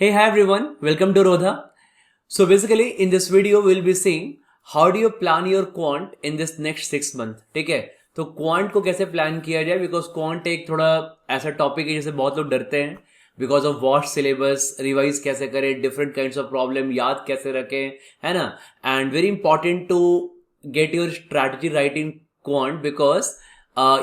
Hey, hi everyone, welcome to Rodha. So basically in this video we'll be seeing how do you plan your quant in this next 6 month. ठीक है, तो quant को कैसे plan किया जाए, because quant एक थोड़ा ऐसा टॉपिक है जैसे बहुत लोग डरते हैं बिकॉज ऑफ वॉस्ट सिलेबस, रिवाइज कैसे करें, डिफरेंट काइंड्स ऑफ प्रॉब्लम याद कैसे रखें, है ना. And very important to get your strategy right in quant because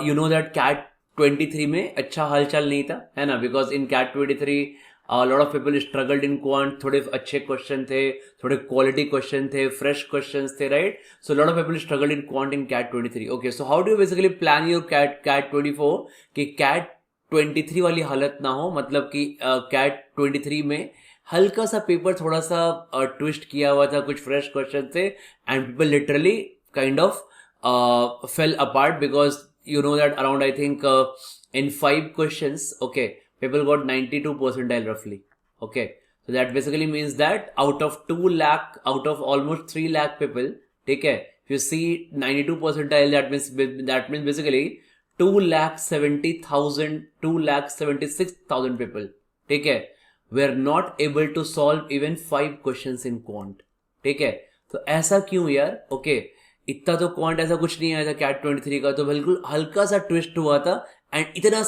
you know that CAT 23 में अच्छा हालचाल नहीं था, है ना. Because in CAT 23 lot of people struggled in quant. थोड़े अच्छे क्वेश्चन थे, थोड़े क्वालिटी क्वेश्चन थे, फ्रेश क्वेश्चन थे, right. So lot of people struggled in quant in CAT 23. Okay, so how do you basically plan your CAT 24 कि cat 23 वाली हालत ना हो. मतलब कि कैट 23 में हल्का सा पेपर थोड़ा सा ट्विस्ट किया हुआ था, कुछ फ्रेश क्वेश्चन थे and people literally kind of fell apart because you know that around I think in 5 questions, okay, people got 92 percentile roughly. Okay, so that basically means that out of 2 lakh, out of almost 3 lakh people, okay, if you see 92 percentile, that means basically 2,70,000 2,76,000 people, okay, were not able to solve even 5 questions in quant. ठीक है, तो ऐसा क्यों यार. Okay, इतना तो quant ऐसा कुछ नहीं आया था कैट 23 का, तो बिल्कुल हल्का सा ट्विस्ट हुआ था एंड इतना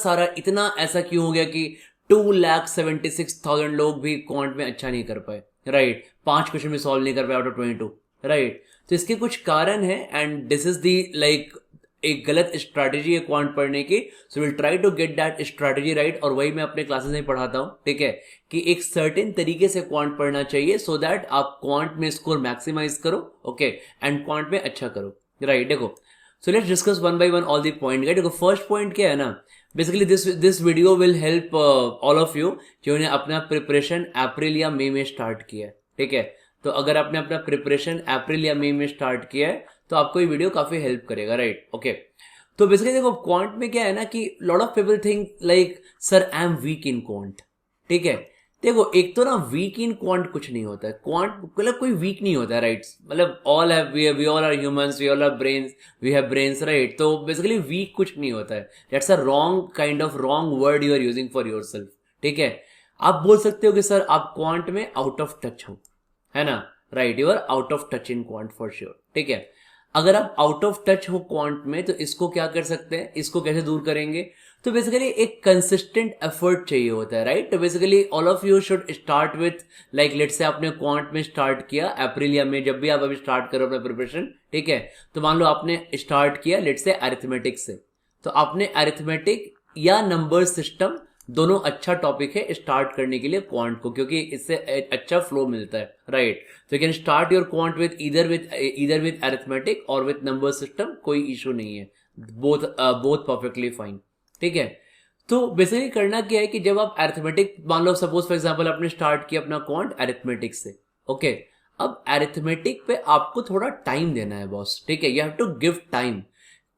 ऐसा क्यों हो गया कि 2,76,000 लोग भी क्वांट में अच्छा नहीं कर पाए, राइट. 5 क्वेश्चन भी सॉल्व नहीं कर पाए आउट ऑफ 22, राइट. तो इसके कुछ कारण है and this is the like एक गलत स्ट्रैटेजी है क्वांट पढ़ने की. So will try to get that strategy right, और वही मैं अपने क्लासेस में पढ़ाता हूँ. ठीक है, कि एक सर्टेन तरीके से क्वांट पढ़ना चाहिए सो दैट आप क्वांट में स्कोर मैक्सिमाइज करो, ओके, एंड क्वांट में अच्छा करो, राइट. देखो, so let's discuss one by one all the point. देखो, फर्स्ट पॉइंट क्या है ना, basically this video will help all of you जिन्होंने अपना प्रिपरेशन अप्रैल या मई में स्टार्ट किया है. ठीक है, तो अगर आपने अपना प्रिपरेशन अप्रैल या मई में स्टार्ट किया है तो आपको ये वीडियो काफी हेल्प करेगा, राइट. ओके, तो बेसिकली देखो, क्वांट में क्या है ना कि lot of people think like sir I am weak in quant. ठीक है, देखो एक तो ना वीक इन क्वांट कुछ नहीं होता है. क्वांट मतलब कोई वीक नहीं होता है, राइट. मतलब all have we all are humans, we all have brains, we have brains, right. तो बेसिकली वीक कुछ नहीं होता है. That's a wrong kind of wrong word you are using for yourself. ठीक है, आप बोल सकते हो कि सर आप क्वांट में आउट ऑफ टच हो, है ना, right. You are out of touch in quant for sure. ठीक है, अगर आप आउट ऑफ टच हो क्वांट में तो इसको क्या कर सकते हैं, इसको कैसे दूर करेंगे. तो बेसिकली एक कंसिस्टेंट एफर्ट चाहिए होता है, राइट. तो basically all of you should start with like let's say आपने क्वांट में स्टार्ट किया अप्रैल या में, जब भी आप अभी स्टार्ट करो अपना प्रिपरेशन. ठीक है, तो मान लो आपने स्टार्ट किया लेट्स से अरिथमेटिक से, तो आपने अरिथमेटिक या नंबर सिस्टम दोनों अच्छा टॉपिक है स्टार्ट करने के लिए क्वांट को, क्योंकि इससे अच्छा फ्लो मिलता है, राइट. तो you can start your quant with either with arithmetic और विद नंबर सिस्टम, कोई इशू नहीं है, बोथ परफेक्टली फाइन. ठीक है, तो बेसिकली करना क्या है कि जब आप अरिथमेटिक, मान लो सपोज फॉर एग्जांपल आपने स्टार्ट किया अपना क्वांट अरिथमेटिक से, ओके, अब अरिथमेटिक पे आपको थोड़ा टाइम देना है बॉस. ठीक है, you have to give time.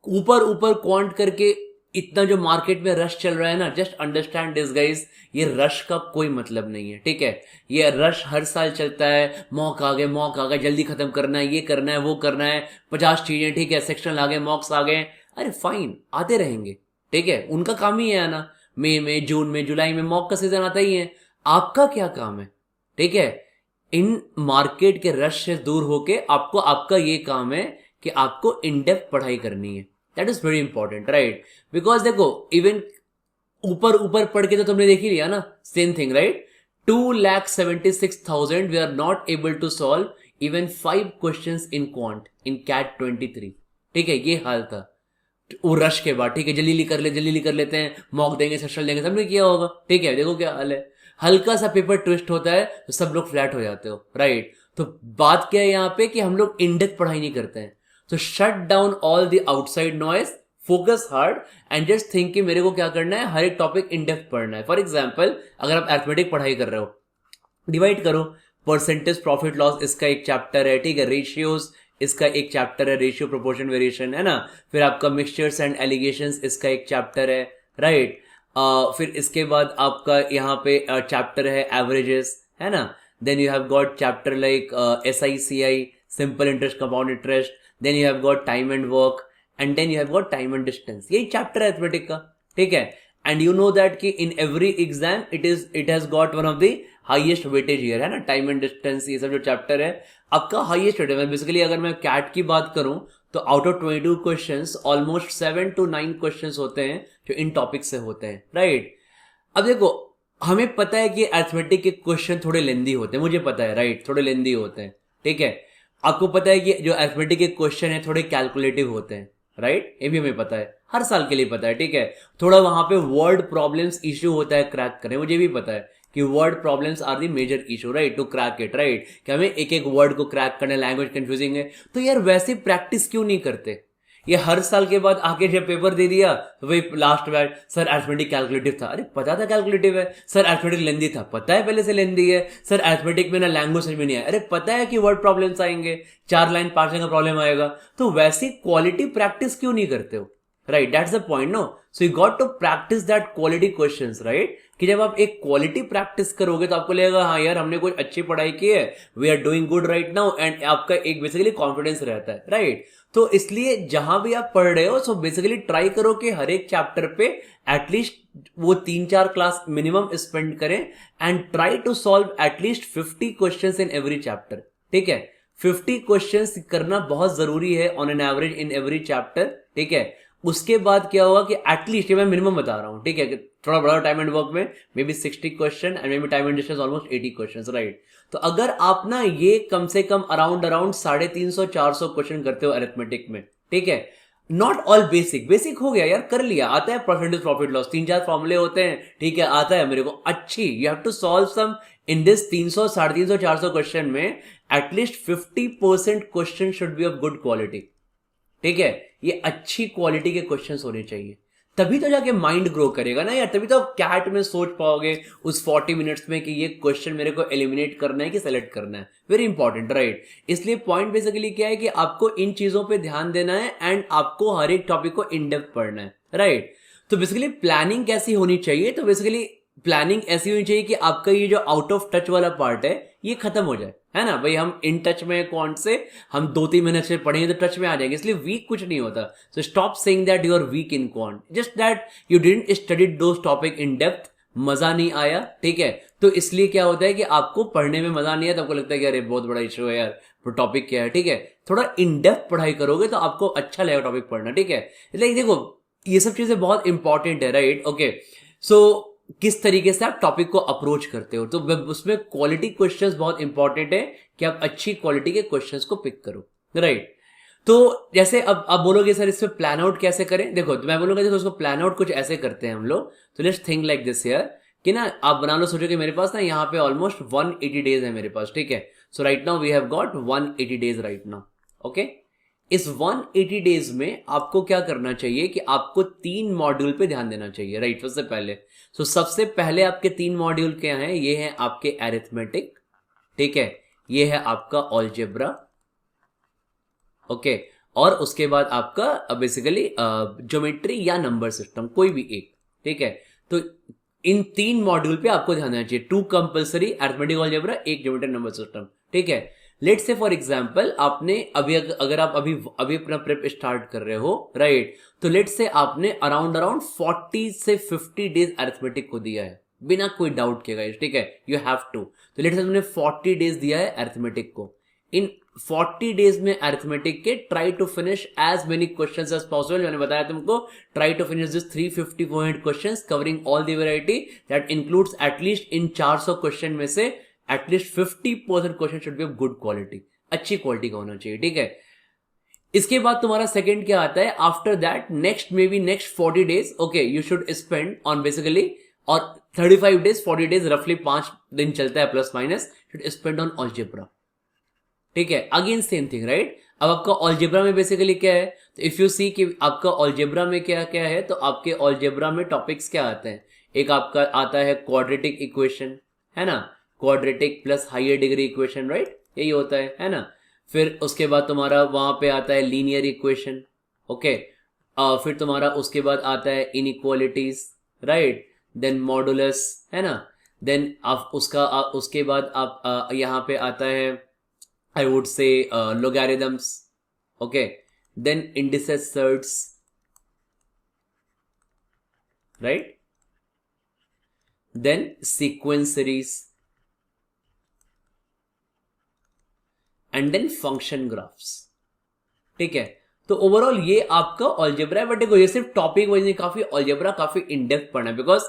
ऊपर क्वांट करके इतना जो मार्केट में रश चल रहा है ना, जस्ट अंडरस्टैंड दिस गाइस, ये रश का कोई मतलब नहीं है. ठीक है, ये रश हर साल चलता है. मॉक आ गए, जल्दी खत्म करना है, ये करना है, वो करना है, 50 चीजें. ठीक है, सेक्शन आ गए, मॉक्स आ गए, अरे फाइन, आते रहेंगे. ठीक है, उनका काम ही है आना. मई में, जून में, जुलाई में मॉक का सीजन आता ही है. आपका क्या काम है. ठीक है, इन मार्केट के रश से दूर होके आपको, आपका ये काम है कि आपको इन डेप्थ पढ़ाई करनी है. That is very important, right. Because देखो, इवन ऊपर पढ़ के तो तुमने देख ही लिया ना, same thing, right. 2,76,000 we are not able to solve even 5 questions in quant in CAT 23. ठीक है, ये हाल था वो रश के बाद. ठीक है, जल्दी कर लेते हैं, मॉक देंगे, सेशन देंगे, सबने किया होगा. ठीक है, देखो क्या हाल है, हल्का सा पेपर ट्विस्ट होता है तो सब लोग फ्लैट हो जाते हो, राइट. तो बात क्या है यहाँ पे कि हम लोग इन डेप्थ पढ़ाई नहीं करते हैं. तो shut down all the outside noise, focus hard and just think कि मेरे को क्या करना है, हर एक टॉपिक इन डेप्थ पढ़ना है. फॉर एग्जांपल, अगर आप अरिथमेटिक पढ़ाई कर रहे हो, डिवाइड करो. परसेंटेज प्रॉफिट लॉस इसका एक चैप्टर है. ठीक है, रेशियोज इसका एक चैप्टर है, रेशियो प्रोपोर्शन वेरिएशन, है ना. फिर आपका मिक्सचर्स एंड एलिगेशंस इसका एक चैप्टर है, राइट. फिर इसके बाद आपका यहाँ पे चैप्टर है एवरेजेस, है ना. Then you have got chapter like SICI, simple interest, compound interest. Then you have got time and work, and then you have got time and distance. यही चैप्टर है अरिथमेटिक का. ठीक है, एंड यू नो दैट कि in every exam it has got one of the highest weightage here, है ना, time and distance ये सब जो चैप्टर है आपका हाईएस्ट वेटेज है। बेसिकली अगर मैं कैट की बात करूं तो out of 22 questions almost 7 to 9 questions होते हैं जो इन टॉपिक से होते हैं, राइट। अब देखो हमें पता है कि अरिथमेटिक के क्वेश्चन थोड़े लेंदी होते हैं, मुझे पता है, राइट, थोड़े लेंदी होते हैं, ठीक है। आपको पता है कि जो अरिथमेटिक के क्वेश्चन है थोड़े कैलकुलेटिव होते हैं, राइट, ये भी हमें पता है, हर साल के लिए पता है, ठीक है। थोड़ा वहां पे वर्ड प्रॉब्लम्स इश्यू होता है क्रैक करें, मुझे भी पता है कि word problems are the major issue, right, to crack it, right, कि हमें एक एक वर्ड को क्रैक करना, लैंग्वेज कंफ्यूजिंग है। तो यार वैसे प्रैक्टिस क्यों नहीं करते? ये हर साल के बाद आके जब पेपर दे दिया तो वही लास्ट में, सर अरिथमेटिक कैलकुलेटिव था, अरे पता था कैलकुलेटिव है। सर अरिथमेटिक लेंदी था, पता है पहले से लेंदी है। सर अरिथमेटिक में ना लैंग्वेज समझ में नहीं आया, अरे पता है कि वर्ड प्रॉब्लम्स आएंगे, 4 लाइन 5 लाइन का प्रॉब्लम आएगा। तो वैसी क्वालिटी प्रैक्टिस क्यों नहीं करते हो, right, that's the point, no. So you got to practice that quality questions, right, कि जब आप एक क्वालिटी प्रैक्टिस करोगे तो आपको लगेगा हाँ यार हमने कोई अच्छी पढ़ाई की है, we are doing good right now, and आपका एक बेसिकली कॉन्फिडेंस रहता है, राइट। तो इसलिए जहां भी आप पढ़ रहे हो सो बेसिकली ट्राई करो कि हर एक चैप्टर पे एटलीस्ट वो 3-4 क्लास मिनिमम स्पेंड करें and try to solve at least 50 questions in every chapter, ठीक है। 50 क्वेश्चंस करना बहुत जरूरी है on an average in every chapter, ठीक है। उसके बाद क्या होगा कि एटलीस्ट, ये मैं मिनिमम बता रहा हूं, ठीक है, थोड़ा बड़ा टाइम एंड वर्क में may be 60 question and may be time and distance almost 80 question, right. तो अगर आप ना ये कम से कम अराउंड 350-400 क्वेश्चन करते हो अरिथमेटिक में, ठीक है, नॉट ऑल बेसिक, बेसिक हो गया यार, कर लिया, आता है परसेंटेज प्रॉफिट लॉस, 3-4 फॉर्मूले होते हैं, ठीक है, आता है मेरे को, अच्छी, you have to solve some in this 300, 350, 400 question में at least 50% question should be of good quality, ठीक है। ये अच्छी क्वालिटी के क्वेश्चंस होने चाहिए, तभी तो जाके माइंड ग्रो करेगा ना यार, तभी तो आप कैट में सोच पाओगे उस 40 मिनट्स में कि ये क्वेश्चन मेरे को एलिमिनेट करना है कि सेलेक्ट करना है, वेरी इंपॉर्टेंट, राइट। इसलिए पॉइंट बेसिकली क्या है कि आपको इन चीजों पे ध्यान देना है एंड आपको हर एक टॉपिक को इन डेप्थ पढ़ना है, राइट। तो बेसिकली प्लानिंग कैसी होनी चाहिए, तो बेसिकली प्लानिंग ऐसी होनी चाहिए कि आपका ये जो आउट ऑफ टच वाला पार्ट है ये खत्म हो जाए, है ना भाई। हम इन टच में कौन से, हम 2-3 महीने से पढ़ेंगे तो टच में आ जाएंगे, इसलिए वीक कुछ नहीं होता। So stop saying that you are weak in quant, just that you didn't study those topic in depth, मजा नहीं आया, ठीक है। तो इसलिए क्या होता है कि आपको पढ़ने में मजा नहीं आया, तो आपको लगता है कि अरे बहुत बड़ा इशू है यार, टॉपिक क्या है, ठीक है। थोड़ा इन डेप्थ पढ़ाई करोगे तो आपको अच्छा लगेगा टॉपिक पढ़ना, ठीक है। इसलिए देखो ये सब चीजें बहुत इंपॉर्टेंट है, राइट, ओके। सो किस तरीके से आप टॉपिक को अप्रोच करते हो, तो उसमें क्वालिटी क्वेश्चंस बहुत इंपॉर्टेंट है कि आप अच्छी क्वालिटी के क्वेश्चंस को पिक करो, राइट। तो जैसे अब आप बोलोगे सर इसमें प्लान आउट कैसे करें, देखो तो मैं बोलूंगा देखो उसको प्लान आउट कुछ ऐसे करते हैं हम लोग। तो let's think like this here कि ना आप बना लो, सोचो कि मेरे पास ना यहाँ पे ऑलमोस्ट 180 डेज है मेरे पास, ठीक है। So right now we have got 180 days right now, okay. इस 180 डेज में आपको क्या करना चाहिए कि आपको 3 मॉड्यूल पे ध्यान देना चाहिए, राइट। सबसे पहले सबसे पहले आपके 3 मॉड्यूल क्या हैं, ये हैं आपके अरिथमेटिक, ठीक है, ये है आपका अलजेब्रा, ओके, और उसके बाद आपका बेसिकली ज्योमेट्री या नंबर सिस्टम, कोई भी एक, ठीक है। तो इन 3 मॉड्यूल पे आपको ध्यान देना चाहिए, 2 compulsory, arithmetic, algebra, 1 geometry number system, ठीक है। लेट्स से फॉर एग्जांपल आपने अभी अगर आप अभी अपना प्रेप स्टार्ट कर रहे हो, राइट, तो लेट्स से आपने अराउंड 40 से 50 डेज अरिथमेटिक को दिया है, बिना कोई डाउट के गाइस, ठीक है, यू हैव टू। तो लेट्स से तुमने 40 डेज दिया है अरिथमेटिक को, इन 40 डेज में अरिथमेटिक के try to finish as many questions as possible. मैंने बताया तुमको try to finish this 350 questions covering all the variety that includes at least इन 400 क्वेश्चन में से at least 50% question should be of good quality, अच्छी क्वालिटी का होना चाहिए, ठीक है। इसके बाद तुम्हारा सेकंड क्या आता है, after that next may be next 40 days, okay, you should spend on basically, और 35 डेज 40 डेज रफली 5 दिन चलता है plus minus, should spend on algebra, ठीक है। Again same thing, right. अब आपका अलजेब्रा में बेसिकली क्या है, तो इफ यू सी कि आपका अलजेब्रा में क्या क्या है, तो आपके अलजेब्रा में टॉपिक्स क्या आते हैं, एक आपका आता है क्वाड्रेटिक इक्वेशन, है ना, quadratic plus higher degree equation, right, यही होता है ना। फिर उसके बाद तुम्हारा वहां पे आता है लीनियर इक्वेशन, ओके। फिर तुम्हारा उसके बाद आता है इनइक्वालिटीज, राइट, देन मॉडुलस, है ना, देन आप उसके बाद आप यहाँ पे आता है I would say logarithms, okay, then indices, surds, right, then sequence series, and then function graphs. ठीक है, तो ओवरऑल ये आपका अलजेब्रा है। बट देखो ये सिर्फ टॉपिक वाइज नहीं, काफी अलजेब्रा काफी इन डेप्थ पढ़ना है, बिकॉज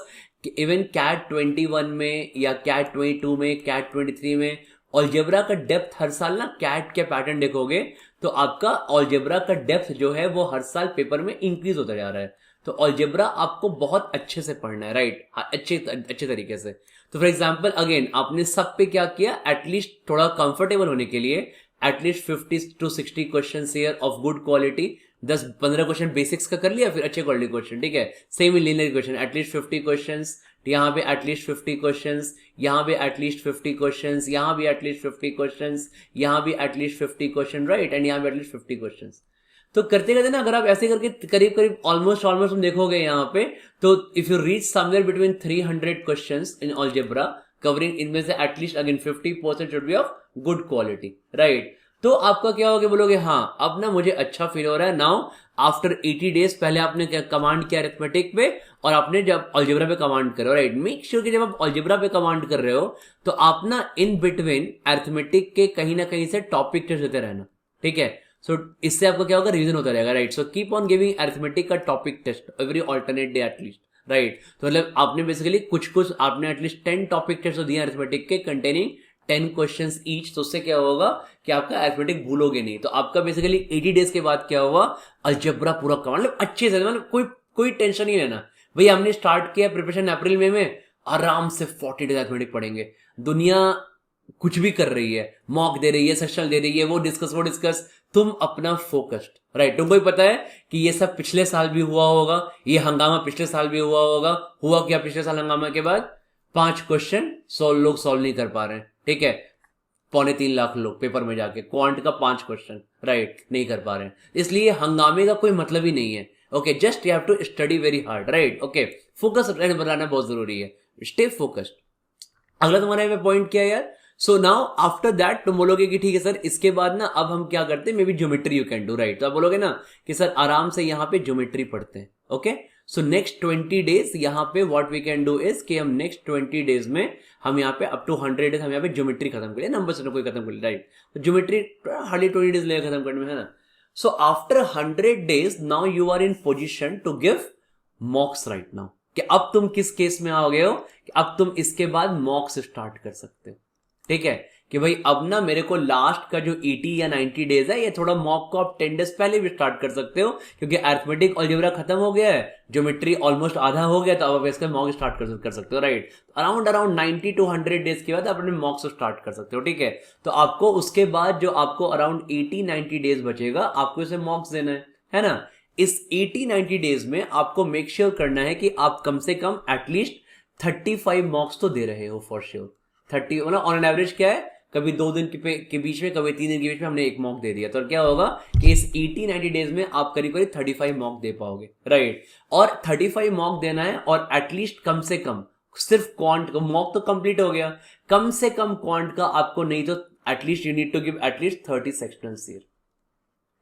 इवन कैट 21 में या कैट 22 में, कैट 23 में अलजेब्रा का डेप्थ हर साल ना, कैट के पैटर्न देखोगे तो आपका अलजेब्रा का डेप्थ जो है वो हर साल पेपर में इंक्रीज होता जा रहा है। तो अलजेब्रा आपको बहुत अच्छे से पढ़ना है, राइट, अच्छे तरीके से। तो फॉर एग्जाम्पल अगेन आपने सब पे क्या किया, एटलीस्ट थोड़ा कंफर्टेबल होने के लिए at least 50 to 60 question here of good quality, 10-15 question basics का कर लिया, फिर अच्छे क्वालिटी क्वेश्चन। ठीक है, same in linear question at least 50 questions, यहाँ पे एटलीस्ट 50 क्वेश्चंस, यहाँ पे एटलीस्ट 50 क्वेश्चंस, यहाँ भी एटलीस्ट 50 क्वेश्चंस, यहाँ भी एटलीस्ट 50 क्वेश्चन, राइट, एंड यहाँ पे एटलीस्ट 50 क्वेश्चंस। तो करते करते ना अगर आप ऐसे करके करीब करीब ऑलमोस्ट तुम देखोगे यहाँ पे, तो if you reach somewhere between 300 questions in algebra covering, इनमें से at least again 50% should be of good quality, right. तो आपका क्या होगा, बोलोगे हाँ अब ना मुझे अच्छा फील हो रहा है। नाउ आफ्टर 80 डेज, पहले आपने कमांड किया अरिथमेटिक पे और आपने जब अलजेब्रा पे कमांड करो, राइट, मेक श्योर कि जब आप अलजेब्रा पे कमांड कर रहे हो तो आप ना इन बिटवीन अरिथमेटिक के कहीं ना कहीं से टॉपिक टेस्ट देते रहना। ठीक है, सो इससे आपका क्या होगा, रिवीजन होता रहेगा, right. So keep on giving arithmetic का topic test every alternate day at least, right. तो मतलब आपने बेसिकली कुछ आपने एटलीस्ट 10 टॉपिक टेस्ट दिए अरिथमेटिक के कंटेनिंग 10 क्वेश्चंस ईच। तो उससे क्या होगा कि आपका अरिथमेटिक भूलोगे नहीं। तो आपका बेसिकली 80 डेज के बाद क्या हुआ, अलजेब्रा पूरा कवर, मतलब अच्छे से, मतलब कोई टेंशन नहीं लेना भाई। हमने स्टार्ट किया प्रिपरेशन अप्रैल में आराम से 40 डेज अरिथमेटिक पढ़ेंगे। दुनिया कुछ भी कर रही है, मॉक दे रही है, सेशन दे रही है, वो डिस्कस, तुम अपना फोकस्ड, राइट। तुमको भी पता है कि ये सब पिछले साल भी हुआ होगा, ये हंगामा पिछले साल भी हुआ होगा। हुआ क्या पिछले साल हंगामा के बाद, 5 क्वेश्चन लोग सॉल्व नहीं कर पा रहे हैं। ठीक है, 2.25 लाख लोग पेपर में जाके क्वांट का 5 क्वेश्चन, राइट, नहीं कर पा रहे हैं। इसलिए हंगामे का कोई मतलब ही नहीं है। Okay, just you have to study very hard, right. Okay, focus बनाना बहुत जरूरी है, स्टे फोकस्ड। अगला तुम्हारा पे पॉइंट क्या है यार, सो नाउ आफ्टर दैट तुम बोलोगे कि ठीक है सर, इसके बाद ना अब हम क्या करते हैं, may be geometry you can do, right. तो आप बोलोगे ना कि सर आराम से यहाँ पे ज्योमेट्री पढ़ते हैं। ओके, सो नेक्स्ट 20 डेज यहाँ पे what we can do is कि हम नेक्स्ट 20 डेज में हम यहाँ पे अप टू 100 डेज हम यहाँ पे ज्योमेट्री खत्म करें, नंबर से कोई खत्म कर ले, राइट। तो ज्योमेट्री हार्डली 20 डेज लगेगा खत्म करने में, है ना। So after 100 days now you are in position to give mocks right now, कि अब तुम किस केस में आ गए हो कि अब तुम इसके बाद मॉक्स स्टार्ट कर सकते हो। ठीक है, कि भाई अब ना मेरे को लास्ट का जो 80 या 90 डेज है, ये थोड़ा मॉक को आप 10 डेज पहले भी स्टार्ट कर सकते हो, क्योंकि अरिथमेटिक अलजेब्रा खत्म हो गया है, ज्योमेट्री ऑलमोस्ट आधा हो गया, तो अब आप इसका मॉक स्टार्ट कर सकते हो, राइट। अराउंड 90 to 100 डेज के बाद आप अपने मॉक से स्टार्ट कर सकते हो। ठीक है, तो आपको उसके बाद जो आपको अराउंड 80-90 डेज बचेगा, आपको इसे मॉक्स देना है ना। इस 80-90 डेज में आपको मेक श्योर करना है कि आप कम से कम एटलीस्ट 35 मॉक्स तो दे रहे हो फॉर श्योर। 30 मतलब ऑन एन एवरेज क्या है, कभी 2 दिन के बीच में, कभी 3 दिन के बीच में हमने एक मॉक दे दिया, तो क्या होगा कि इस 80-90 डेज में आप करीब 35 मॉक दे पाओगे, राइट। और 35 मॉक देना है, और एटलीस्ट कम से कम सिर्फ क्वांट मॉक तो कंप्लीट हो गया, कम से कम क्वांट का आपको नहीं तो at least you need to give at least 30 sectionals here.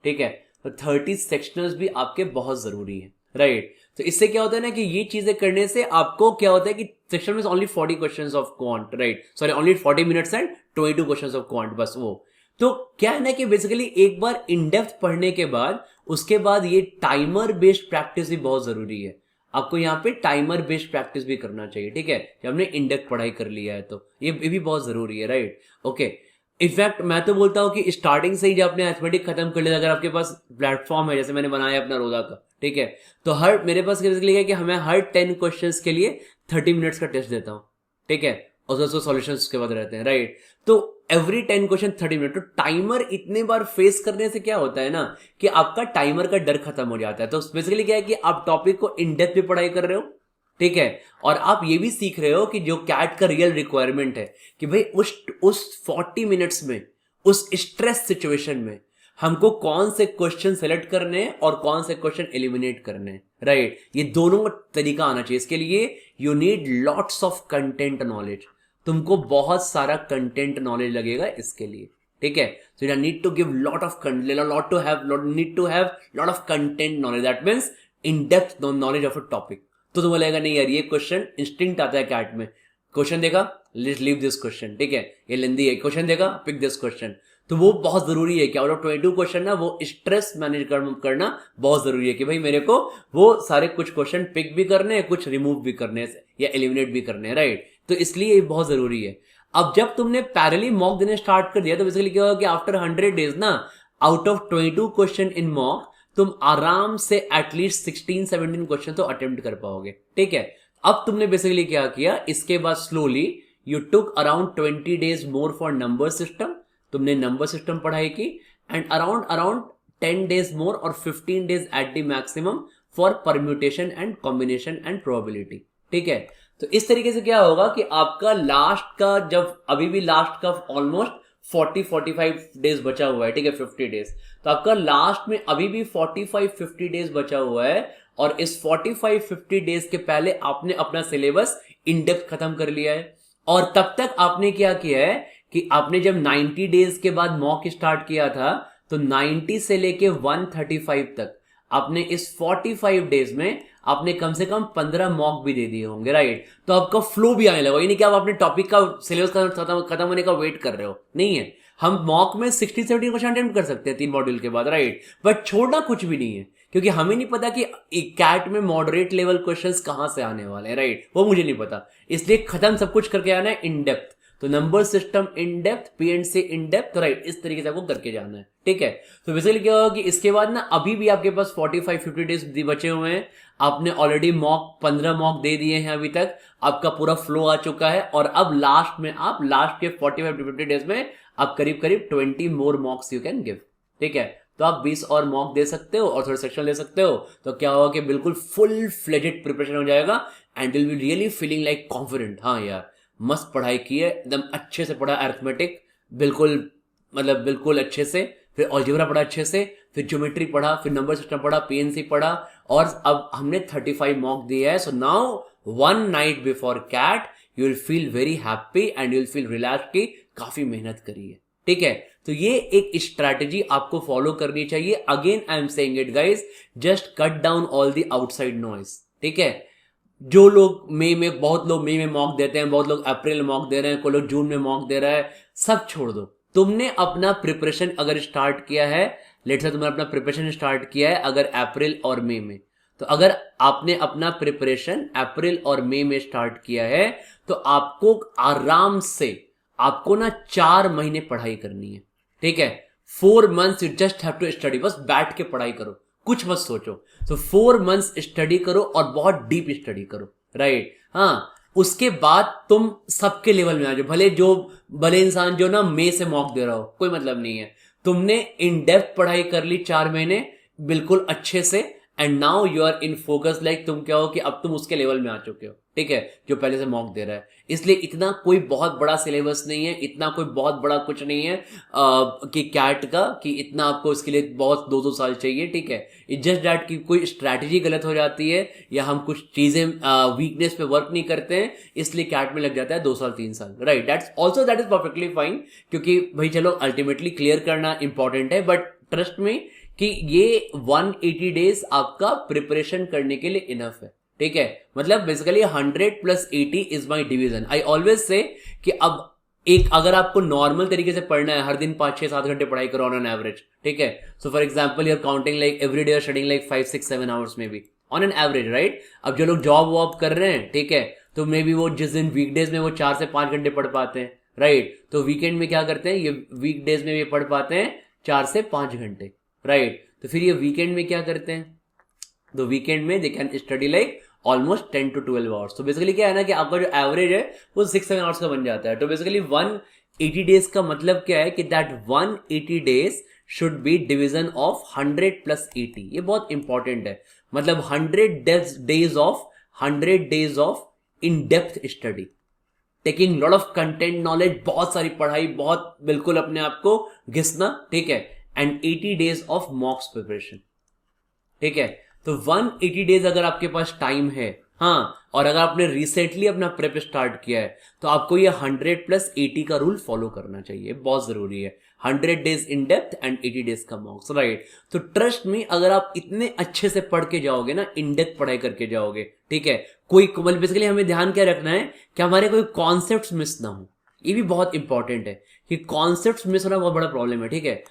ठीक है, तो 30 सेक्शनल्स भी आपके बहुत जरूरी है, राइट। तो इससे क्या होता है ना कि ये चीजें करने से आपको क्या होता है कि सेक्शन में only 40 questions of quant, right, sorry only 40 minutes and 22 questions of quant, बस वो। तो क्या है ना कि बेसिकली एक बार इन डेप्थ पढ़ने के बाद उसके बाद ये टाइमर बेस्ड प्रैक्टिस भी बहुत जरूरी है। आपको यहाँ पे टाइमर बेस्ड प्रैक्टिस भी करना चाहिए। ठीक है, जब हमने इन डेप्थ पढ़ाई कर लिया है तो ये भी बहुत जरूरी है, राइट। ओके, इनफैक्ट मैं तो बोलता हूं कि स्टार्टिंग से ही जब आपने अरिथमेटिक खत्म कर लिया, अगर आपके पास प्लेटफॉर्म है जैसे मैंने बनाया अपना रोजा का, ठीक है, तो हर मेरे पास बेसिकली है कि हमें हर 10 क्वेश्चंस के लिए 30 मिनट्स का टेस्ट देता हूं। ठीक है, और उसके सॉल्यूशंस उसके बाद रहते हैं, राइट। तो एवरी 10 क्वेश्चन 30 मिनट। तो टाइमर इतने बार फेस करने से क्या होता है ना कि आपका टाइमर का डर खत्म हो जाता है। तो बेसिकली क्या है कि आप टॉपिक को इन डेप्थ भी पढ़ाई कर रहे हो, ठीक है, और आप ये भी सीख रहे हो कि जो कैट का रियल रिक्वायरमेंट है कि भाई उस 40 मिनट्स में, उस स्ट्रेस सिचुएशन में हमको कौन से क्वेश्चन सेलेक्ट करने हैं और कौन से क्वेश्चन एलिमिनेट करने हैं, राइट। ये दोनों तरीका आना चाहिए। इसके लिए you need lots of content knowledge, तुमको बहुत सारा कंटेंट नॉलेज लगेगा इसके लिए। ठीक है, so you need to give lot of need to have lot of content knowledge, that means in depth knowledge of a topic. तो तुम्हें लगेगा नहीं यार ये क्वेश्चन इंस्टिंक्ट आता है कैट में, क्वेश्चन देखा लेट्स लीव दिस क्वेश्चन, ठीक है ये लेंदी है, क्वेश्चन देखा पिक दिस क्वेश्चन। तो वो बहुत जरूरी है कि आउट ऑफ 22 क्वेश्चन ना वो स्ट्रेस मैनेज करना बहुत जरूरी है कि भाई मेरे को वो सारे कुछ क्वेश्चन पिक भी करने हैं, कुछ रिमूव भी करने हैं या एलिमिनेट भी करने हैं, राइट। तो इसलिए ये बहुत जरूरी है। अब जब तुमने पैरेलली मॉक देने स्टार्ट कर दिया तो बेसिकली क्या होगा कि आफ्टर 100 डेज ना out of 22 question in mock तुम आराम से एटलीस्ट 16-17 क्वेश्चन तो अटेम्प्ट कर पाओगे, ठीक है। अब तुमने बेसिकली क्या किया, इसके बाद slowly you took around 20 days more for number system, तुमने नंबर सिस्टम पढ़ाई की, एंड अराउंड 10 डेज मोर और 15 days at the maximum for permutation and combination and probability, ठीक है। तो इस तरीके से क्या होगा कि आपका लास्ट का जब अभी भी लास्ट का ऑलमोस्ट 40-45 डेज बचा हुआ है, ठीक है 50 डेज, तो आपका लास्ट में अभी भी 45-50 डेज बचा हुआ है, और इस 45-50 डेज के पहले आपने अपना सिलेबस इन डेप्थ खत्म कर लिया है। और तब तक आपने क्या किया है कि आपने जब 90 डेज के बाद मॉक स्टार्ट किया था तो 90 से लेके 135 तक आपने इस 45 डेज में आपने कम से कम 15 मॉक भी दे दिए होंगे, राइट। तो आपका फ्लो भी आने लगा, ये नहीं कि आप अपने टॉपिक का सिलेबस खत्म होने का वेट कर रहे हो, नहीं है। हम मॉक में 60-70 क्वेश्चन अटेम्प्ट कर सकते हैं 3 मॉड्यूल के बाद, राइट, बट छोड़ना कुछ भी नहीं है, क्योंकि हमें नहीं पता कि कैट में मॉडरेट लेवल क्वेश्चंस कहां से आने वाले हैं, राइट, वो मुझे नहीं पता, इसलिए खत्म सब कुछ करके आना है इन डेप्थ। तो number system in depth, PNC in depth, right, इस तरीके से आपको करके जाना है, ठीक है। तो बेसिकली क्या होगा कि इसके बाद ना अभी भी आपके पास 45-50 डेज बचे हुए हैं, आपने ऑलरेडी मॉक 15 मॉक दे दिए हैं, अभी तक आपका पूरा फ्लो आ चुका है, और अब लास्ट में आप लास्ट के 45-50 डेज में आप करीब करीब 20 मोर मॉक्स यू कैन गिव, ठीक है। तो आप 20 और मॉक दे सकते हो और थोड़े सेक्शन ले सकते हो, तो क्या होगा कि बिल्कुल फुल फ्लेजेड प्रिपरेशन हो जाएगा, and will be really feeling like confident, हाँ यार मस्त पढ़ाई की है, एकदम अच्छे से पढ़ा अरिथमेटिक, बिल्कुल मतलब बिल्कुल अच्छे से, फिर अलजेब्रा पढ़ा अच्छे से, फिर ज्योमेट्री पढ़ा, फिर नंबर सिस्टम पढ़ा, पीएनसी पढ़ा, और अब हमने 35 मॉक दिया है। So now 1 night before CAT you will feel very happy and you will feel relax कि काफी मेहनत करी है, ठीक है। तो ये एक स्ट्रैटेजी आपको फॉलो करनी चाहिए। Again I am saying it guys, just cut down all the outside noise, ठीक है। जो लोग मई में, बहुत लोग मई में मॉक देते हैं, बहुत लोग अप्रैल में मॉक दे रहे हैं, कोई लोग जून में मॉक दे रहा है, सब छोड़ दो। तुमने अपना प्रिपरेशन अगर स्टार्ट किया है, लेट्स से तुमने अपना प्रिपरेशन स्टार्ट किया है अगर अप्रैल और मई में, तो अगर आपने अपना प्रिपरेशन अप्रैल और मई में स्टार्ट किया है तो आपको आराम से आपको ना 4 महीने पढ़ाई करनी है, ठीक है। 4 months you just have to study, बस बैठ के पढ़ाई करो, कुछ मत सोचो। तो 4 months स्टडी करो और बहुत डीप स्टडी करो, राइट। हाँ, उसके बाद तुम सबके लेवल में आ जाओ, भले इंसान जो ना मई से मॉक दे रहा हो, कोई मतलब नहीं है, तुमने इन डेप्थ पढ़ाई कर ली 4 महीने बिल्कुल अच्छे से, and now you are in focus, like तुम क्या हो कि अब तुम उसके लेवल में आ चुके हो, ठीक है, जो पहले से मॉक दे रहा है। इसलिए इतना कोई बहुत बड़ा सिलेबस नहीं है, इतना कोई बहुत बड़ा कुछ नहीं है कि कैट का कि इतना आपको इसके लिए बहुत 2-2 साल चाहिए, ठीक है। इट्स जस्ट दैट कि कोई स्ट्रैटेजी गलत हो जाती है या हम कुछ चीजें वीकनेस पे वर्क नहीं करते हैं, इसलिए कैट में लग जाता है 2 साल 3 साल, right. That is perfectly fine, क्योंकि भाई चलो अल्टीमेटली क्लियर करना इंपॉर्टेंट है, बट ट्रस्ट में कि ये 180 डेज आपका प्रिपरेशन करने के लिए इनफ है, ठीक है। मतलब basically 100 + 80 is my division. I always say कि अब एक अगर आपको नॉर्मल तरीके से पढ़ना है, हर दिन 5-6-7 घंटे पढ़ाई करो ऑन एन एवरेज, ठीक है। So for example you are counting like every day studying like 5-6-7 hours में भी ऑन एन एवरेज, राइट। अब जो लोग जॉब वॉब कर रहे हैं, ठीक है, तो मे बी वो जिस दिन वीकडेज में वो 4 से 5 घंटे पढ़ पाते हैं, राइट, तो वीकेंड में क्या करते हैं, ये वीकडेज में भी पढ़ पाते हैं 4 से 5 घंटे, राइट। तो फिर ये वीकेंड में क्या करते हैं, तो वीकेंड में they can study like almost 10 to 12 hours. तो बेसिकली क्या है ना कि आपका जो एवरेज है वो 6-7 आवर्स का बन जाता है। तो बेसिकली 180 डेज का मतलब क्या है कि that 180 days should be division of 100 + 80। ये बहुत इंपॉर्टेंट है, मतलब 100 days of in depth study, taking lot of content knowledge, बहुत सारी पढ़ाई, बहुत बिल्कुल अपने आप को घिसना, ठीक है, एंड 80 डेज ऑफ मॉक्स प्रिपरेशन, ठीक है। तो 180 डेज अगर आपके पास टाइम है, हाँ, और अगर आपने रिसेंटली अपना प्रेप स्टार्ट किया है तो आपको ये 100+80 का रूल फॉलो करना चाहिए, बहुत जरूरी है। 100 days in depth and 80 days का मॉक्स, राइट। तो ट्रस्ट में अगर आप इतने अच्छे से पढ़ के जाओगे ना, इन डेप्थ पढ़ाई करके जाओगे, ठीक है, कोई बेसिकली हमें ध्यान क्या रखना है कि हमारे कोई कॉन्सेप्ट मिस ना हो। ये भी बहुत इंपॉर्टेंट है कि कॉन्सेप्ट्स मिस होना बहुत बड़ा प्रॉब्लम है, ठीक है।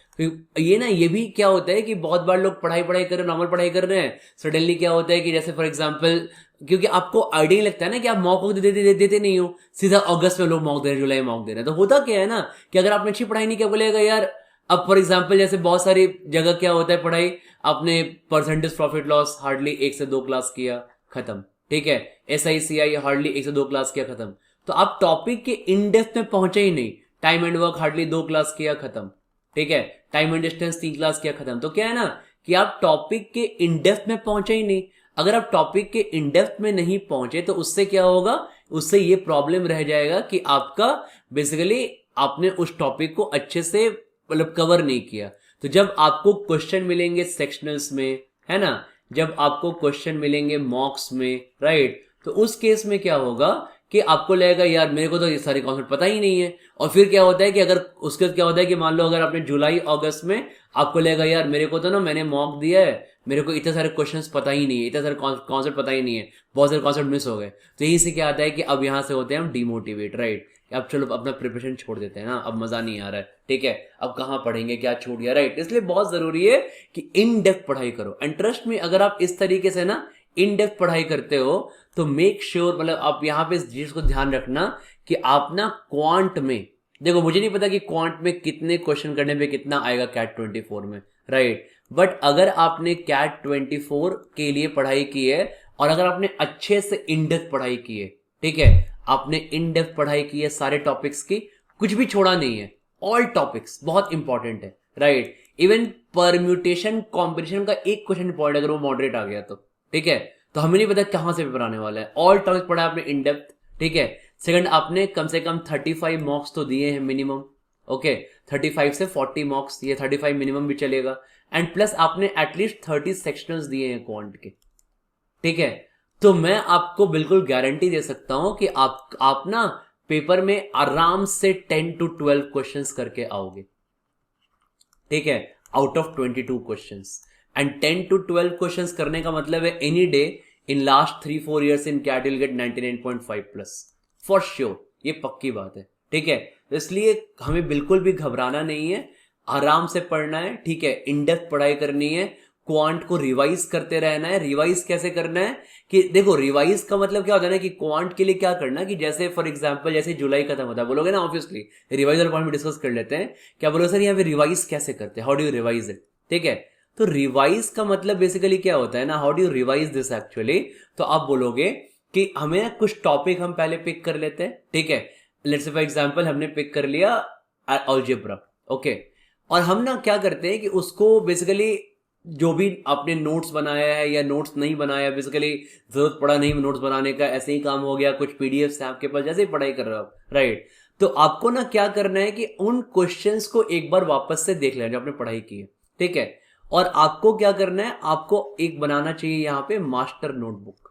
ये भी क्या होता है कि बहुत बार लोग पढ़ाई कर रहे हैं, नॉर्मल पढ़ाई कर रहे हैं, सडनली क्या होता है कि जैसे फॉर एग्जांपल, क्योंकि आपको आइडिया लगता है ना कि आप मॉक देते नहीं हो, सीधा अगस्त में लोग मॉक दे रहे हैं, जुलाई मॉक दे रहे हैं। तो होता क्या है ना कि अगर आपने अच्छी पढ़ाई नहीं किया, बोलेगा यार, अब फॉर एग्जाम्पल जैसे बहुत सारी जगह क्या होता है पढ़ाई, आपने परसेंटेज प्रॉफिट लॉस हार्डली 1 से 2 क्लास किया, खत्म, ठीक है। SICI हार्डली 1 से 2 क्लास किया, खत्म। तो आप टॉपिक के इन डेप्थ में पहुंचे ही नहीं। Time and work hardly 2 class किया, खत्म, ठीक है। टाइम एंड डिस्टेंस 3 क्लास किया, खत्म। तो क्या है ना कि आप टॉपिक के इन डेप्थ में पहुंचे ही नहीं। अगर आप टॉपिक के इन डेप्थ में नहीं पहुंचे तो उससे क्या होगा, उससे ये प्रॉब्लम रह जाएगा कि आपका बेसिकली आपने उस टॉपिक को अच्छे से मतलब कवर नहीं किया। तो जब आपको क्वेश्चन मिलेंगे सेक्शनल्स में, है ना, जब आपको क्वेश्चन मिलेंगे मॉक्स में, राइट, तो उस केस में क्या होगा कि आपको लगेगा यार मेरे को तो ये सारे कॉन्सेप्ट पता ही नहीं है। और फिर क्या होता है कि अगर उसके क्या होता है कि मान लो अगर आपने जुलाई अगस्त में आपको लगेगा यार मेरे को तो ना, मैंने मॉक दिया है, मेरे को इतने सारे क्वेश्चंस पता ही नहीं है, इतने सारे कॉन्सेप्ट पता ही नहीं है, बहुत सारे कॉन्सेप्ट मिस हो गए। तो यही से क्या आता है कि अब यहाँ से होते हैं हम डिमोटिवेट, राइट। अब चलो अपना प्रिपरेशन छोड़ देते हैं ना, अब मजा नहीं आ रहा है, ठीक है, अब कहाँ पढ़ेंगे, क्या छूट गया, राइट। इसलिए बहुत जरूरी है कि इन डेप्थ पढ़ाई करो। एंड ट्रस्ट में अगर आप इस तरीके से ना इन डेप्थ पढ़ाई करते हो तो मेक श्योर मतलब आप यहाँ पे इस चीज को ध्यान रखना कि आप ना क्वांट में, देखो मुझे नहीं पता कि क्वांट में कितने क्वेश्चन करने पे कितना आएगा कैट 24 में, राइट। बट अगर आपने कैट 24 के लिए पढ़ाई की है और अगर आपने अच्छे से इन डेप्थ पढ़ाई की है, ठीक है, आपने इन डेप्थ पढ़ाई की है सारे टॉपिक्स की, कुछ भी छोड़ा नहीं है, ऑल टॉपिक्स बहुत इंपॉर्टेंट है, राइट। इवन परम्यूटेशन कॉम्बिनेशन का एक क्वेश्चन इंपॉर्टेंट, अगर वो मॉडरेट आ गया तो ठीक है, तो हमें नहीं पता कहां से पेपर आने वाला है। ऑल टॉपिक पढ़ा आपने इन डेप्थ, ठीक है। सेकंड, आपने कम से कम 35 मॉक्स तो दिए हैं मिनिमम, ओके, 35 से 40 मॉक्स, ये 35 मिनिमम भी चलेगा। एंड प्लस आपने एटलीस्ट 30 सेक्शंस दिए हैं क्वांट के, ठीक है। तो मैं आपको बिल्कुल गारंटी दे सकता हूं कि आप ना पेपर में आराम से 10 to 12 क्वेश्चंस करके आओगे, ठीक है, out of 22 questions. And 10 to 12 questions करने का मतलब है any day in last 3-4 years in CAT will get 99.5+ for sure, ये पक्की बात है, ठीक है। इसलिए हमें बिल्कुल भी घबराना नहीं है, आराम से पढ़ना है, ठीक है, इन डेप्थ पढ़ाई करनी है, क्वांट को रिवाइज करते रहना है। रिवाइज कैसे करना है कि देखो, रिवाइज का मतलब क्या होता है ना कि क्वांट के लिए क्या करना कि जैसे फॉर एग्जांपल जैसे जुलाई खत्म होता है, बोलोगे ना ऑब्वियसली रिवाइज वाले पॉइंट में डिस्कस कर लेते हैं, क्या बोलोगे सर यहाँ पे रिवाइज कैसे करते हैं, how do you revise it, ठीक है। तो रिवाइज का मतलब बेसिकली क्या होता है ना, how do you revise this actually, तो आप बोलोगे कि हमें कुछ टॉपिक हम पहले पिक कर लेते हैं, ठीक है। लेट्स से फॉर एग्जांपल हमने पिक कर लिया अलजेब्रा, ओके, और हम ना क्या करते हैं कि उसको बेसिकली जो भी आपने नोट्स बनाया है या नोट्स नहीं बनाया, बेसिकली जरूरत पड़ा नहीं नोट्स बनाने का, ऐसे ही काम हो गया, कुछ पीडीएफ है आपके पास, जैसे ही पढ़ाई कर रहे हो आप, राइट। तो आपको ना क्या करना है कि उन क्वेश्चंस को एक बार वापस से देख लेना जो आपने पढ़ाई की है, ठीक है। और आपको क्या करना है, आपको एक बनाना चाहिए यहाँ पे मास्टर नोटबुक,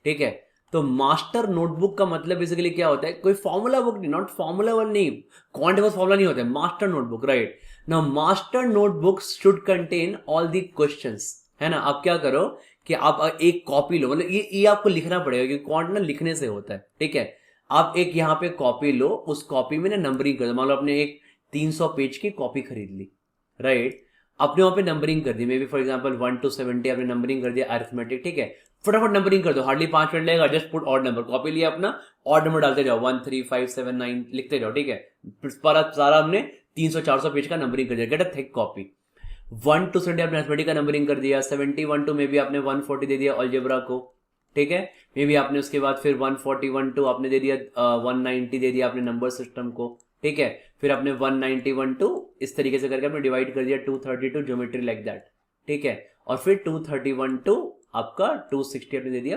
ठीक है। तो मास्टर नोटबुक का मतलब बेसिकली क्या होता है, कोई फॉर्मूला बुक नहीं, नॉट फॉर्मूला वन नहीं, क्वांट का फॉर्मूला नहीं होता है, master notebook, right. Now master notebook should contain all the questions, है ना। आप क्या करो कि आप एक कॉपी लो, मतलब ये आपको लिखना पड़ेगा क्योंकि क्वांट ना लिखने से होता है, ठीक है। आप एक यहाँ पे कॉपी लो, उस कॉपी में ना नंबरिंग कर दो, मान लो आपने एक 300 पेज की कॉपी खरीद ली, राइट, आपने वहां पे नंबरिंग कर दी, maybe for example 1 to 70 आपने नंबरिंग कर दिया अरिथमेटिक, ठीक है, फटाफट नंबरिंग कर दो, हार्डली 5 मिनट लगेगा, just put odd number, copy लिया अपना, ऑड नंबर डालते जाओ, 1 3 5 7 9 लिखते जाओ, ठीक है। सारा हमने 300-400 पेज का नंबरिंग कर दिया, get a thick copy. 1 to 70 आपने अरिथमेटिक का नंबरिंग कर दिया, 71 to मे बी आपने 140 दे दिया अलजेब्रा को, ठीक है। मे बी आपने उसके बाद फिर 141 to आपने दे दिया 190 दे दिया आपने नंबर सिस्टम को, ठीक है। फिर आपने 191 to इस तरीके से करके आपने डिवाइड कर दिया 232 ज्योमेट्री लाइक दैट, ठीक है। और फिर 231 to आपका 260 आपने दे दिया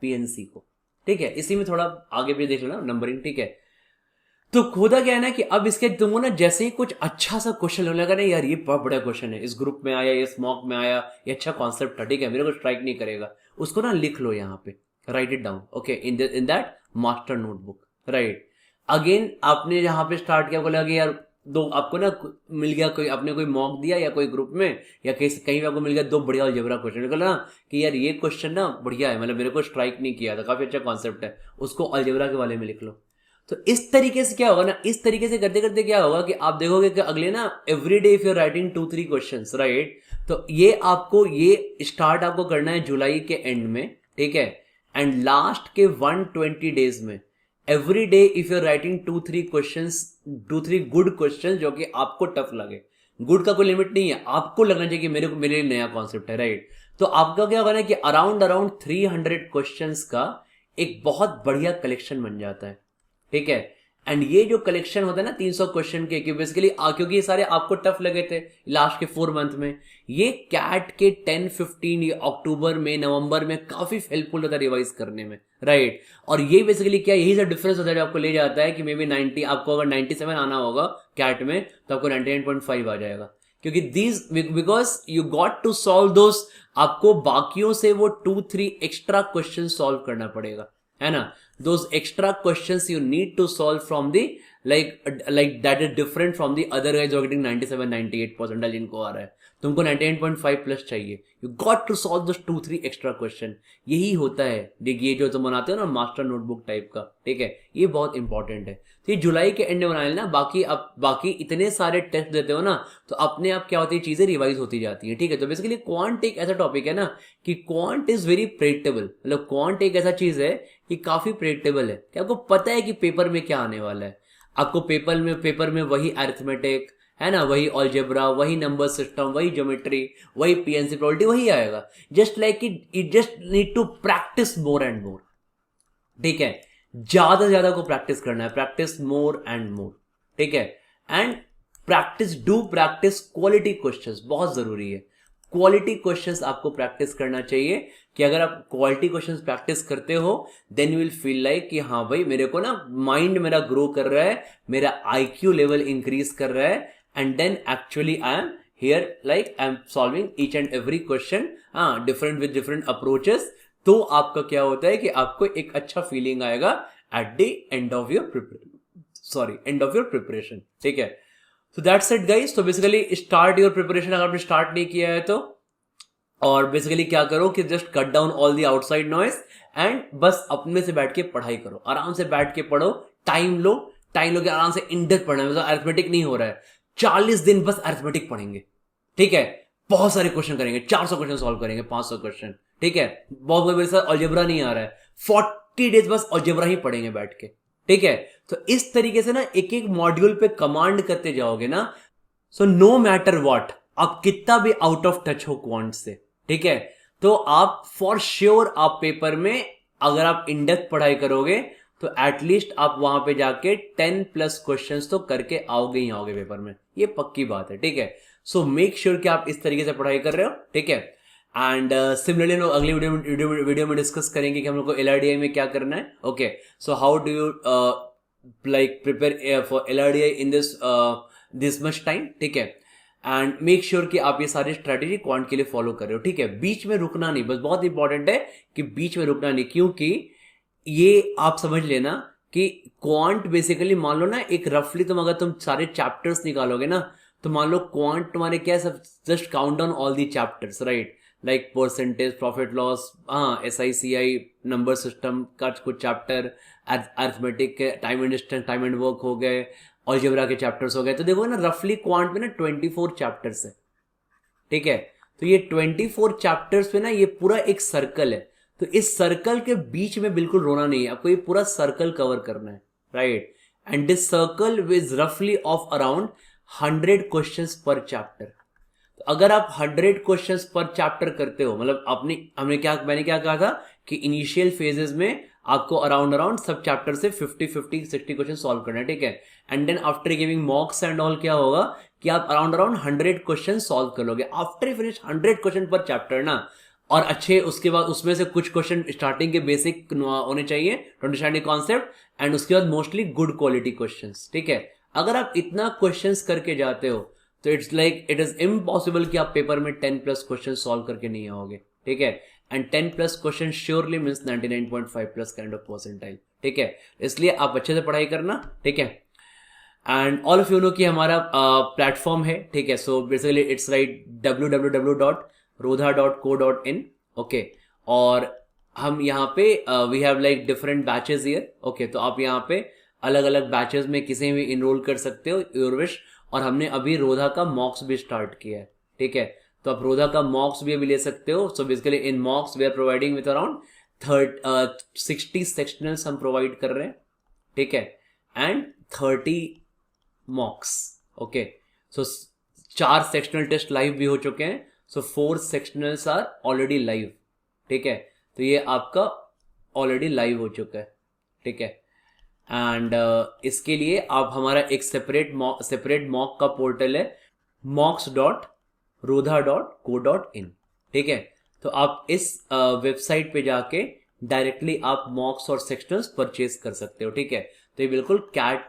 पीएनसी को, ठीक है। इसी में थोड़ा आगे भी देख लेना नंबरिंग, ठीक है। तो खोदा क्या है ना कि अब इसके तुमको ना जैसे ही कुछ अच्छा सा क्वेश्चन होने लगा ना, यार ये बहुत बड़ा क्वेश्चन है, इस ग्रुप में आया, ये स्मॉक में आया, ये अच्छा कॉन्सेप्ट था, ठीक है, मेरे को स्ट्राइक नहीं करेगा, उसको ना लिख लो यहाँ पे, right it down, okay, in that master notebook, right. Again आपने जहां पे स्टार्ट किया, बोला कि यार दो आपको ना मिल गया, कोई आपने कोई मॉक दिया या कोई ग्रुप में या कहीं पे आपको मिल गया दो बढ़िया अलजेब्रा क्वेश्चन, निकल ना कि यार ये क्वेश्चन ना बढ़िया है, मतलब मेरे को स्ट्राइक नहीं किया था, काफी अच्छा कॉन्सेप्ट है, उसको अलजेब्रा के बारे में लिख लो। तो इस तरीके से क्या होगा ना, इस तरीके से करते करते क्या होगा कि आप देखोगे कि अगले ना every day if you writing 2-3 questions, right, तो ये आपको ये स्टार्ट आपको करना है जुलाई के एंड में, ठीक है, एंड लास्ट के 120 डेज में every day if you writing 2-3 questions, 2-3 good questions जो कि आपको टफ लगे। गुड का कोई लिमिट नहीं है, आपको लगना चाहिए कि मेरे लिए नया कॉन्सेप्ट है, राइट। तो आपका क्या होगा ना कि अराउंड 300 क्वेश्चंस का एक बहुत बढ़िया कलेक्शन बन जाता है, ठीक है। एंड ये जो कलेक्शन होता है ना 300 क्वेश्चन के, कि बेसिकली क्योंकि ये सारे आपको टफ लगे थे लास्ट के 4 मंथ में, ये कैट के 10-15 अक्टूबर में, नवंबर में काफी हेल्पफुल होता है रिवाइज करने में, राइट। और ये बेसिकली क्या, यही सा डिफरेंस होता है जो आपको ले जाता है कि मे बी 90, आपको अगर 97 आना होगा कैट में तो आपको 99.5 आ जाएगा, क्योंकि these because you got to solve those, आपको बाकियों से वो 2-3 एक्स्ट्रा क्वेश्चन सॉल्व करना पड़ेगा, है ना। those extra questions you need to solve from the like that is different from the other guys who are getting 97-98 percentile जिनको आ रहा है, तुमको 98.5 प्लस चाहिए, you got to solve those 2-3 extra question। यही होता है, देखिए जो तुम बनाते हो ना मास्टर नोटबुक टाइप का, ठीक है, ये बहुत इंपॉर्टेंट है। तो ये जुलाई के एंड में बना लेना, बाकी इतने सारे टेस्ट देते हो ना तो अपने आप क्या होती है, चीजें रिवाइज होती जाती है, ठीक है। तो बेसिकली क्वांट एक ऐसा टॉपिक है ना कि क्वांट इज वेरी प्रेडिक्टेबल, मतलब क्वांट एक ऐसा चीज है कि काफी प्रेडिक्टेबल है, कि आपको पता है कि पेपर में क्या आने वाला है। आपको पेपर में वही अरिथमेटिक है ना, वही अलजेब्रा, वही नंबर सिस्टम, वही ज्योमेट्री, वही पीएनसी प्रोबेबिलिटी, वही आएगा। Just like it just need to practice more and more, ठीक है। ज्यादा से ज्यादा को प्रैक्टिस करना है, प्रैक्टिस मोर एंड मोर, ठीक है। एंड प्रैक्टिस क्वालिटी क्वेश्चंस, बहुत जरूरी है। क्वालिटी क्वेश्चंस आपको प्रैक्टिस करना चाहिए, कि अगर आप क्वालिटी क्वेश्चंस प्रैक्टिस करते हो then you will feel like कि हाँ भाई मेरे को ना माइंड मेरा ग्रो कर रहा है, मेरा आईक्यू लेवल इंक्रीज कर रहा है, and then actually I am here like I am solving each and every question different with different approaches. तो आपका क्या होता है कि आपको एक अच्छा फीलिंग आएगा at the end of your preparation, ठीक है। So that's it guys। तो बेसिकली स्टार्ट योर प्रिपरेशन, अगर आपने स्टार्ट नहीं किया है तो, और बेसिकली क्या करो कि just cut down all the outside noise and बस अपने से बैठ के पढ़ाई करो, आराम से बैठ के पढ़ो, टाइम लो के आराम से इन डेप्थ पढ़ना है। मतलब अरिथमेटिक नहीं हो रहा है, 40 दिन बस अरिथमेटिक पढ़ेंगे, ठीक है। बहुत सारे क्वेश्चन करेंगे, 400 क्वेश्चन सॉल्व करेंगे, 500 क्वेश्चन, ठीक है। बहुत मेरे साथ अलजेब्रा नहीं आ रहा है, 40 डेज बस अलजेब्रा ही पढ़ेंगे बैठ के, ठीक है। तो इस तरीके से ना एक एक मॉड्यूल पे कमांड करते जाओगे ना, सो नो मैटर व्हाट, आप कितना भी आउट ऑफ टच हो क्वांट से, ठीक है, तो आप फॉर श्योर आप पेपर में अगर आप इन डेप्थ पढ़ाई करोगे तो एटलीस्ट आप वहां पे जाके 10+ क्वेश्चंस तो करके आओगे ही आओगे पेपर में, ये पक्की बात है, ठीक है। सो मेक श्योर कि आप इस तरीके से पढ़ाई कर रहे हो, ठीक है। एंड सिमिलरली हम लोग अगली वीडियो में डिस्कस करेंगे कि हम लोग को LRDI में क्या करना है, okay. So how do you like prepare for LRDI in this much time, ठीक है। एंड मेक श्योर कि आप ये सारी स्ट्रेटेजी क्वांट के लिए फॉलो कर रहे हो, ठीक है। बीच में रुकना नहीं, बस बहुत इंपॉर्टेंट है कि बीच में रुकना नहीं, क्योंकि ये आप समझ लेना कि क्वांट बेसिकली मान लो ना एक रफली तुम अगर सारे चैप्टर्स निकालोगे ना, तो मान लो क्वांट तुम्हारे क्या सब just count down all the chapters, right, like percentage, profit loss, SICI, number system का कुछ चैप्टर, अरिथमेटिक के time and distance, time and work हो गए, अलजेब्रा के चैप्टर्स हो गए। तो देखो ना रफली क्वांट में ना 24 चैप्टर्स है, ठीक है। तो ये 24 चैप्टर्स पे ना ये पूरा एक सर्कल है, तो इस सर्कल के बीच में बिल्कुल रोना नहीं है, आपको ये पूरा सर्कल कवर करना है, right. And this circle is रफली ऑफ अराउंड 100 क्वेश्चंस पर चैप्टर। तो अगर आप 100 क्वेश्चंस पर चैप्टर करते हो, मतलब मैंने क्या कहा था कि इनिशियल फेजेस में आपको अराउंड सब चैप्टर से 50-60 क्वेश्चन सॉल्व करना है, ठीक है। And then after giving mocks and all क्या होगा कि आप अराउंड 100 क्वेश्चन सॉल्व कर लोगे आफ्टर फिनिश 100 क्वेश्चन पर चैप्टर ना। और अच्छे उसके बाद उसमें से कुछ क्वेश्चन स्टार्टिंग के बेसिक होने चाहिए टू अंडरस्टैंड कॉन्सेप्ट, एंड उसके बाद मोस्टली गुड क्वालिटी क्वेश्चंस, ठीक है। अगर आप इतना क्वेश्चंस करके जाते हो तो it's like it is impossible कि आप पेपर में 10+ क्वेश्चन सॉल्व करके नहीं आओगे, ठीक है। And 10 plus question surely means 99.5 plus kind of percentile, ठीक है। इसलिए आप अच्छे से पढ़ाई करना, ठीक है। And all of you know कि हमारा प्लेटफॉर्म है, ठीक है। So basically it's right www.rodha.co.in, okay. और हम यहाँ पे we have like different batches here, okay. तो आप यहाँ पे अलग अलग बैचेस में किसी भी इनरोल कर सकते हो, योर विश। और हमने अभी रोधा का मॉक्स भी स्टार्ट किया है, ठीक है। तो आप रोधा का मॉक्स भी अभी ले सकते हो। So basically in mocks we are providing with around 60 sectionals हम प्रोवाइड कर रहे हैं, ठीक है। And 30 mocks, okay. So 4 sectional test live भी हो चुके हैं। So 4 sectionals are already live, ठीक है। तो ये आपका ऑलरेडी लाइव हो चुका है, ठीक है। एंड इसके लिए आप हमारा एक सेपरेट मॉक का पोर्टल है mocs.rodha.co.in, ठीक है। तो आप इस वेबसाइट पे जाके डायरेक्टली आप मॉक्स और सेक्शनल्स परचेज कर सकते हो, ठीक है। तो ये बिल्कुल कैट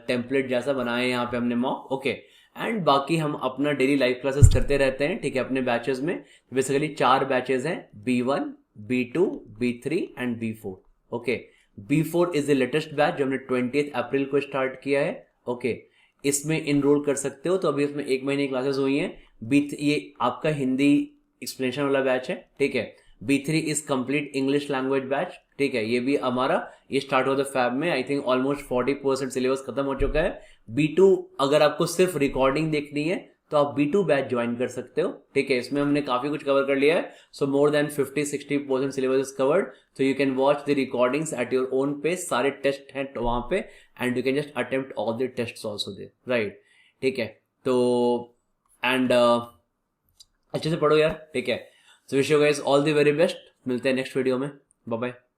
टेम्पलेट जैसा बनाया है यहाँ पे हमने मॉक, ओके। एंड बाकी हम अपना डेली लाइव क्लासेस करते रहते हैं, ठीक है, अपने बैचेस में। बेसिकली 4 बैचेस हैं, B1, B2, B3 and B4, okay. B4 is the latest batch जो हमने 20 अप्रैल को स्टार्ट किया है, ओके। इसमें इनरोल कर सकते हो। तो अभी इसमें 1 महीने की क्लासेस हुई हैं। ये आपका हिंदी एक्सप्लेनेशन वाला बैच है, ठीक है। B3 is complete English language batch, ठीक है। ये भी हमारा ये स्टार्ट हुआ था फैब में। आई थिंक ऑलमोस्ट 40% सिलेबस खत्म हो चुका है। B2 अगर आपको सिर्फ रिकॉर्डिंग देखनी है तो आप B2 बैच ज्वाइन कर सकते हो, ठीक है। इसमें हमने काफी कुछ कवर कर लिया है। So more than 50-60% syllabus is covered. So you can watch the recordings at your own pace. सारे टेस्ट हैं वहां पे and you can just attempt all the test also there, right, ठीक है। तो एंड अच्छे से पढ़ो यार, ठीक है। So wish you guys all the very best. मिलते हैं नेक्स्ट वीडियो में। Bye bye.